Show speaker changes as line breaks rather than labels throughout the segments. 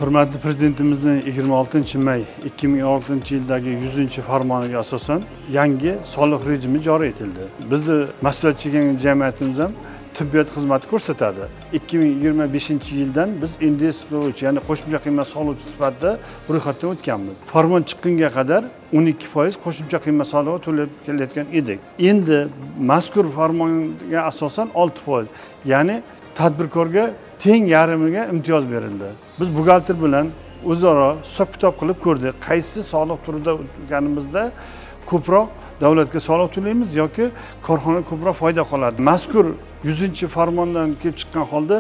Hurmatli Prezidentimizning 26-may 2016-yildagi 100-farmoniga asosan yangi soliq rejimi joriy etildi. Bizni mas'uliyatchi jamiyatimiz ham tibbiyot xizmati ko'rsatadi. 2025-yildan biz indeks, ya'ni qo'shimcha qiymat solig'i sifatida ro'yxatdan o'tganmiz. Farmon chiqqunga qadar 12% qo'shimcha qiymat solig'i to'lab kelayotgan edik. Endi mazkur farmonga asosan 6%, ya'ni tadbirkorga teng yarimiga imtiyoz berildi. Biz buxgalter bilan o'zaro hisob-kitob qilib ko'rdik. Qaysi soliq turida o'tganimizda ko'proq davlatga soliq to'laymiz yoki korxona ko'proq foyda qoladi. Mazkur 100-farmondan kelib chiqqan holda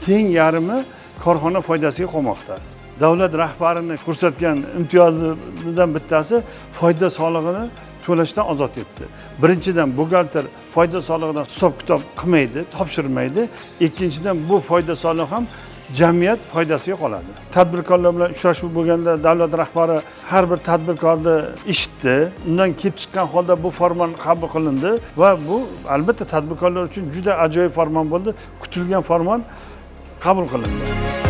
teng yarimi korxona foydasiga qolmoqda. Davlat rahbarining ko'rsatgan imtiyozidan bittasi foyda solig'ini to'lashdan ozod etdi. Birinchidan buxgalter foyda solig'idan hisob-kitob qilmaydi, topshirmaydi. Ikkinchidan bu foyda solig'i ham jamiyat foydasiga qoladi. Tadbirkorlar bilan uchrashuv bo'lganda davlat rahbari har bir tadbirkorni eshitdi. Undan kelib chiqqan holda bu farmon qabul qilindi va bu albatta tadbirkorlar uchun juda ajoyib farmon bo'ldi. Kutilgan farmon qabul qilindi.